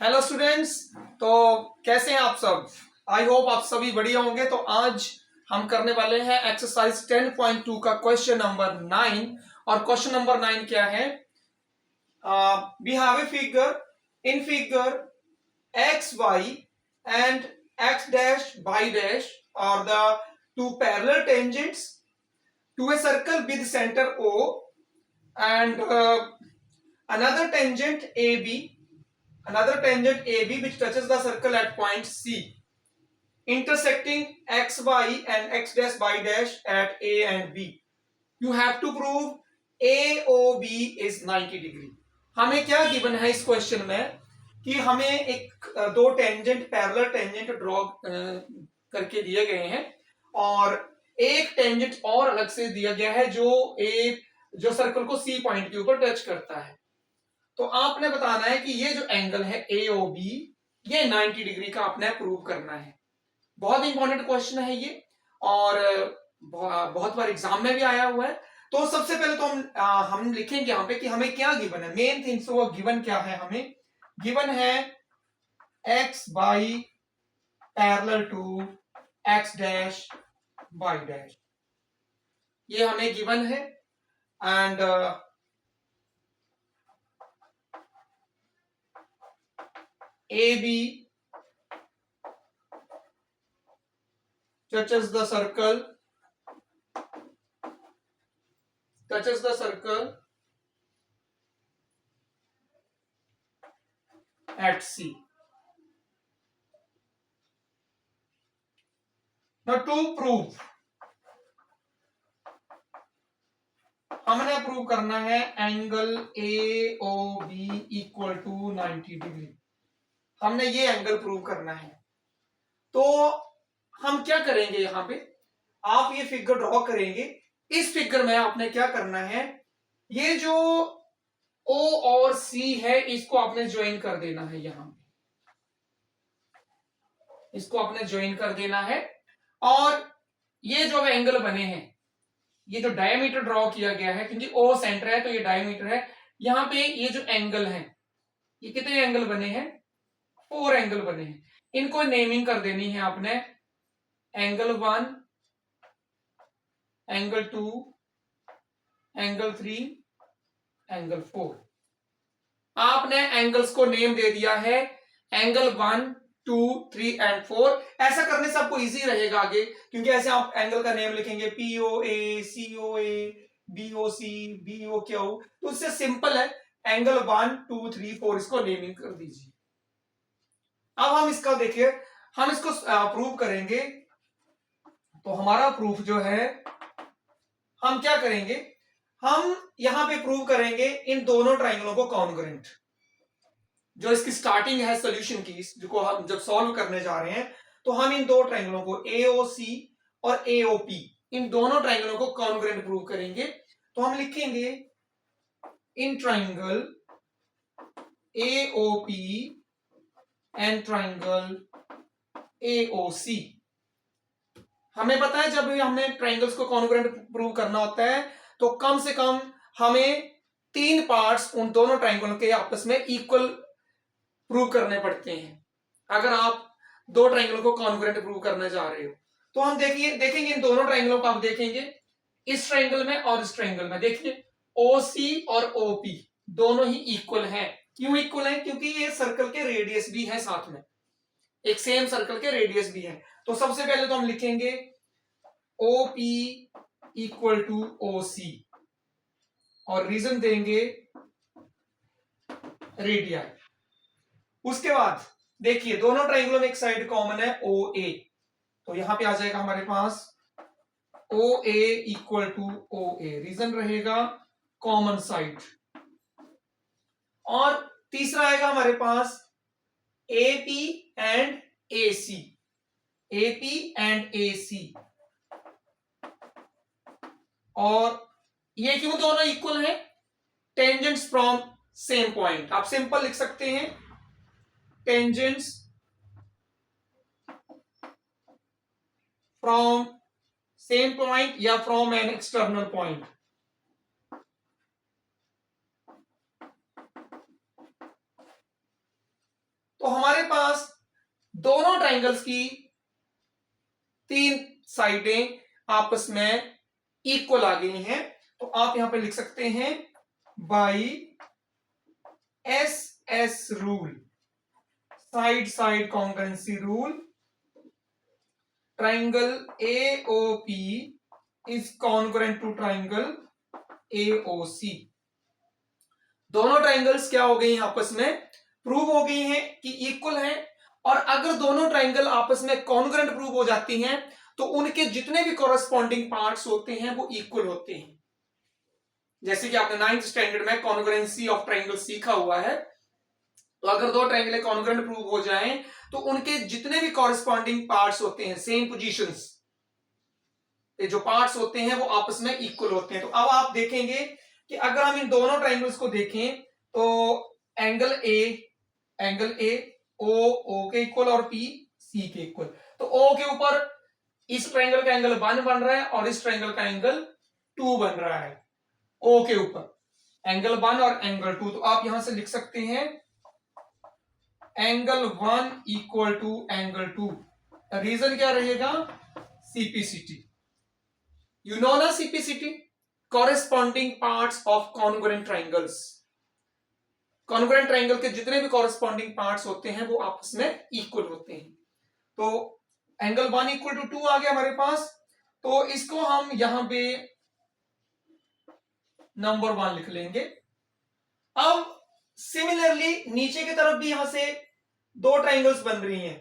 Hello students. तो कैसे हैं आप सब? आई होप आप सभी बढ़िया होंगे। तो आज हम करने वाले हैं एक्सरसाइज 10.2 का क्वेश्चन नंबर 9। और क्वेश्चन नंबर 9 क्या है? We have a figure, in figure X Y and X dash Y dash are the two parallel tangents to a circle with center O and another tangent AB another tangent AB which touches the circle at point C, intersecting xy and x dash y dash at A and B. You have to prove AOB is 90 degree. हमें क्या given है इस question में कि हमें एक दो tangent parallel tangent draw करके दिए गए हैं और एक टेंजेंट और अलग से दिया गया है जो सर्कल को सी पॉइंट के ऊपर टच करता है। तो आपने बताना है कि ये जो एंगल है AOB ये 90 डिग्री का आपने प्रूव करना है। बहुत इंपॉर्टेंट क्वेश्चन है ये और बहुत बार एग्जाम में भी आया हुआ है। तो सबसे पहले तो हम लिखेंगे यहाँ पे कि हमें क्या गिवन है। मेन थिंग्स वो गिवन क्या है, हमें गिवन है X by parallel to X dash Y dash, ये हमें गिवन है। And AB touches the circle at C. Now to prove, हमने प्रूव करना है angle AOB equal to 90 degree. हमने ये एंगल प्रूव करना है। तो हम क्या करेंगे, यहां पे आप ये फिगर ड्रॉ करेंगे। इस फिगर में आपने क्या करना है, ये जो O और C है इसको आपने ज्वाइन कर देना है। यहां पे इसको आपने ज्वाइन कर देना है और ये जो एंगल बने हैं, ये जो डायमीटर ड्रॉ किया गया है, क्योंकि O सेंटर है तो ये डायमीटर है। यहां पे ये जो एंगल है, ये कितने एंगल बने हैं? 4 एंगल बने हैं। इनको नेमिंग कर देनी है आपने, एंगल 1, एंगल 2, एंगल 3, एंगल 4। आपने एंगल्स को नेम दे दिया है एंगल 1, 2, 3 एंड 4। ऐसा करने से आपको इजी रहेगा आगे, क्योंकि ऐसे आप एंगल का नेम लिखेंगे POA, COA, BOC, BOQ, तो उससे सिंपल है एंगल 1, 2, 3, 4 इसको नेमिंग कर दीजिए। अब हम इसका देखिए, हम इसको प्रूव करेंगे। तो हमारा प्रूफ जो है, हम क्या करेंगे, हम यहां पे प्रूव करेंगे इन दोनों ट्राइंगलों को कॉन्ग्रुएंट। जो इसकी स्टार्टिंग है सॉल्यूशन की, जिसको हम जब सॉल्व करने जा रहे हैं, तो हम इन दो ट्राइंगलों को AOC और AOP, इन दोनों ट्राइंगलों को कॉन्ग्रुएंट प्रूव करेंगे। तो हम लिखेंगे in triangle AOP and triangle AOC। हमें पता है जब भी हमने ट्राइंगल्स को कॉन्ग्रुएंट प्रूव करना होता है तो कम से कम हमें 3 पार्ट्स उन दोनों ट्राइंगलों के आपस में इक्वल प्रूव करने पड़ते हैं, अगर आप दो ट्राइंगलों को कॉन्ग्रुएंट प्रूव करने जा रहे हो। तो हम देखेंगे इन दोनों ट्राइंगलों को, आप देखेंगे इस ट्राइंगल में और इस ट्राइंगल में, देखिए OC और OP दोनों ही इक्वल हैं। क्यों इक्वल है? क्योंकि ये सर्कल के रेडियस भी है, साथ में एक सेम सर्कल के रेडियस भी है। तो सबसे पहले तो हम लिखेंगे OP इक्वल टू OC और रीजन देंगे रेडियस। उसके बाद देखिए दोनों ट्राइंगलों में एक साइड कॉमन है OA, तो यहां पे आ जाएगा हमारे पास OA equal to OA, reason रहेगा कॉमन साइड। और तीसरा आएगा हमारे पास AP and AC, AP and AC। और ये क्यों दोनों इक्वल है? Tangents from same point. आप सिंपल लिख सकते हैं टेंजेंट्स फ्रॉम सेम पॉइंट या फ्रॉम एन एक्सटर्नल पॉइंट। तो हमारे पास दोनों ट्राइंगल्स की 3 साइडें आपस में इक्वल आ गई हैं, तो आप यहां पे लिख सकते हैं by S rule, side side congruency rule, triangle AOP is congruent to triangle AOC। दोनों ट्राइंगल्स क्या हो गई आपस में, प्रूव हो गई हैं कि इक्वल हैं। और अगर दोनों ट्राइंगल आपस में कॉन्ग्रुएंट प्रूव हो जाती हैं तो उनके जितने भी कॉरेस्पॉन्डिंग पार्ट्स होते हैं वो इक्वल होते हैं। जैसे कि आपने 9th स्टैंडर्ड में कॉन्ग्रुएंसी ऑफ ट्राइंगल सीखा हुआ है, तो अगर दो ट्राइंगल कॉन्ग्रुएंट प्रूव हो जाएं तो उनके जितने भी कॉरेस्पॉन्डिंग पार्ट्स होते हैं, सेम पोजीशंस, जो पार्ट्स होते हैं वो आपस में इक्वल होते हैं। तो अब आप देखेंगे कि अगर हम इन दोनों ट्राइंगल्स को देखें तो एंगल ए ओ के इक्वल और पी सी के इक्वल। तो ओ के ऊपर इस ट्राइंगल का एंगल 1 बन रहा है और इस ट्राइंगल का एंगल 2 बन रहा है। ओ के ऊपर एंगल 1 और एंगल 2, तो आप यहां से लिख सकते हैं angle 1 equal to angle 2। Reason क्या रहेगा, सीपीसीटी। यू नो ना CPCT, corresponding parts of congruent triangles. Congruent triangle के जितने भी कॉरेस्पॉन्डिंग पार्ट्स होते हैं वो आपस में इक्वल होते हैं। तो एंगल 1 इक्वल टू 2 आ गया हमारे पास, तो इसको हम यहां पे नंबर 1 लिख लेंगे। अब सिमिलरली नीचे की तरफ भी यहां से दो ट्राइंगल्स बन रही हैं,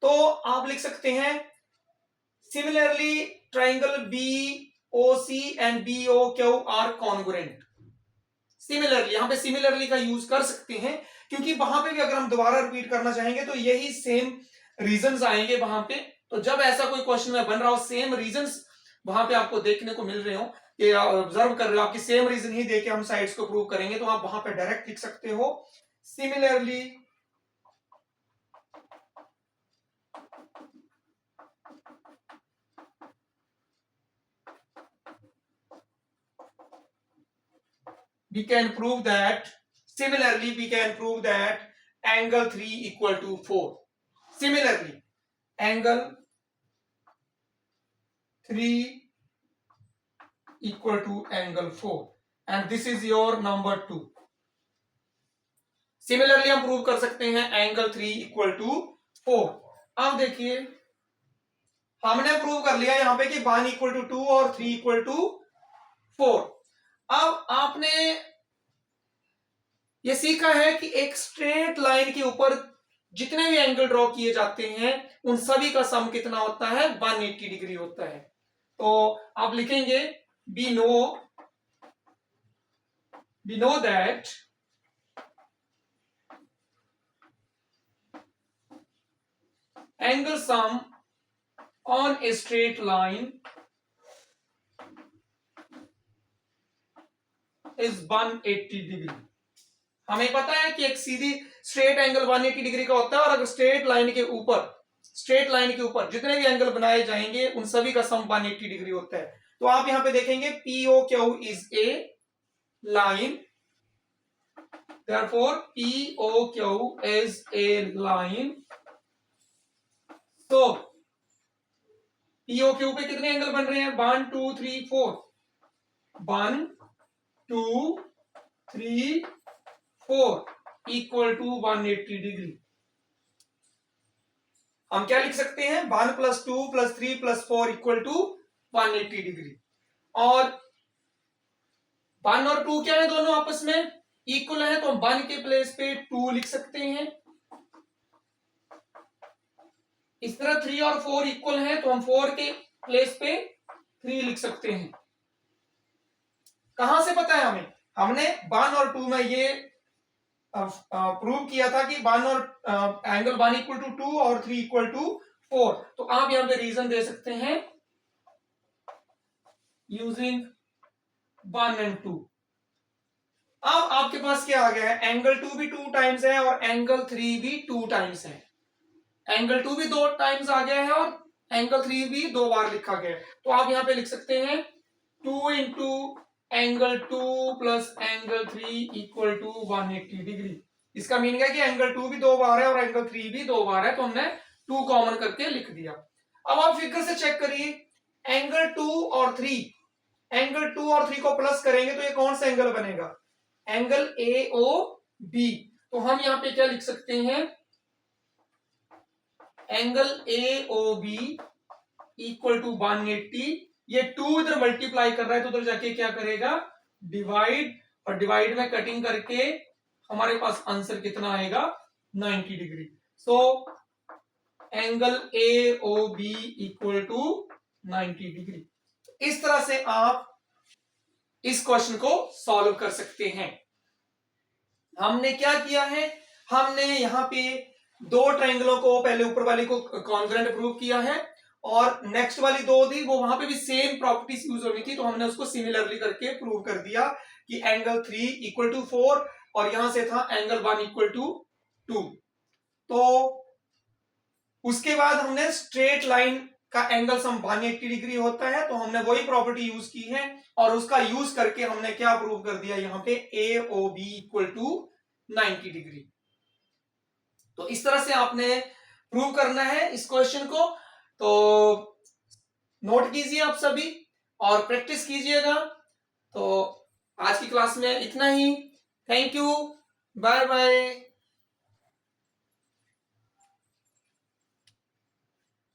तो आप लिख सकते हैं similarly triangle BOC and BOQ are congruent. Similarly, यहां पे सिमिलरली का यूज कर सकते हैं क्योंकि वहां पे भी अगर हम दोबारा रिपीट करना चाहेंगे तो यही सेम रीजंस आएंगे वहां पे। तो जब ऐसा कोई क्वेश्चन में बन रहा हो, सेम रीजंस वहां पे आपको देखने को मिल रहे हो, कि ऑब्जर्व कर रहे हो, आपकी सेम रीजन ही देके हम साइड्स को प्रूव करेंगे, तो आप वहां पे डायरेक्ट लिख सकते हो similarly we can prove that angle 3 equal to 4. Similarly, angle 3 equal to angle 4 and this is your number 2. Similarly हम प्रूव कर सकते हैं एंगल 3 इक्वल टू 4। अब देखिए हमने प्रूव कर लिया यहां पे कि 1 इक्वल टू 2 और 3 इक्वल टू 4। अब आपने ये सीखा है कि एक स्ट्रेट लाइन के ऊपर जितने भी एंगल ड्रॉ किए जाते हैं उन सभी का सम कितना होता है, 180 डिग्री होता है। तो आप लिखेंगे we know that angle sum on a straight line is 180 degree. हमें पता है कि एक सीधी स्ट्रेट एंगल 180 डिग्री का होता है, और अगर स्ट्रेट लाइन के ऊपर जितने भी एंगल बनाए जाएंगे उन सभी का सम 180 डिग्री होता है। तो आप यहां पे देखेंगे POQ is a line, therefore POQ is a line। तो POQ पे कितने एंगल बन रहे हैं, 1 2 3 4, 1 2 3 4 इक्वल टू 180 डिग्री। हम क्या लिख सकते हैं, 1 + 2 + 3 + 4 इक्वल टू 180 डिग्री। और 1 और 2 क्या है, दोनों आपस में इक्वल है, तो हम 1 के प्लेस पे 2 लिख सकते हैं। इस तरह 3 और 4 इक्वल है तो हम 4 के प्लेस पे 3 लिख सकते हैं। कहां से पता है हमें, हमने 1 और 2 में ये प्रूव किया था कि 1 और एंगल 1 इक्वल टू 2 और 3 इक्वल टू 4। तो आप यहां पे रीजन दे सकते हैं यूजिंग 1 एंड 2। अब आपके पास क्या आ गया है, एंगल 2 भी 2 टाइम्स है और एंगल 3 भी 2 टाइम्स है। एंगल 2 भी 2 टाइम्स आ गया है और एंगल 3 भी 2 बार लिखा गया है। तो आप यहां पे लिख सकते हैं 2 into angle 2 plus angle 3 equal to 180 degree. इसका मीनिंग है कि एंगल 2 भी 2 बार है और एंगल 3 भी 2 बार है, तो हमने 2 कॉमन करके लिख दिया। अब आप फिगर से चेक करिए, एंगल 2 और 3, एंगल 2 और 3 को प्लस करेंगे तो ये कौन सा एंगल बनेगा? Angle A O B. तो हम यहां पे क्या लिख सकते हैं? Angle A O B equal to 180। ये 2 इधर मल्टीप्लाई कर रहा है तो उधर जाके क्या करेगा? डिवाइड, और डिवाइड में कटिंग करके हमारे पास आंसर कितना आएगा? 90 degree. So angle A O B equal to 90 degree. इस तरह से आप इस क्वेश्चन को सॉल्व कर सकते हैं। हमने क्या किया है? हमने यहां पे दो ट्रायंगलों को, पहले ऊपर वाली को कॉन्ग्रुएंट प्रूव किया है और नेक्स्ट वाली दो थी वो वहां पे भी सेम प्रॉपर्टीज यूज होनी थी, तो हमने उसको सिमिलरली करके प्रूव कर दिया कि एंगल 3 इक्वल टू 4 और यहां से था एंगल 1 इक्वल टू 2। तो उसके बाद हमने स्ट्रेट लाइन का एंगल सम 180 डिग्री होता है, तो हमने वही प्रॉपर्टी यूज की है और उसका यूज करके हमने क्या प्रूव कर दिया यहाँ पे? A O B equal to 90 degree. तो इस तरह से आपने प्रूव करना है इस क्वेश्चन को। तो नोट कीजिए आप सभी और प्रैक्टिस कीजिएगा। तो आज की क्लास में इतना ही। Thank you, bye bye.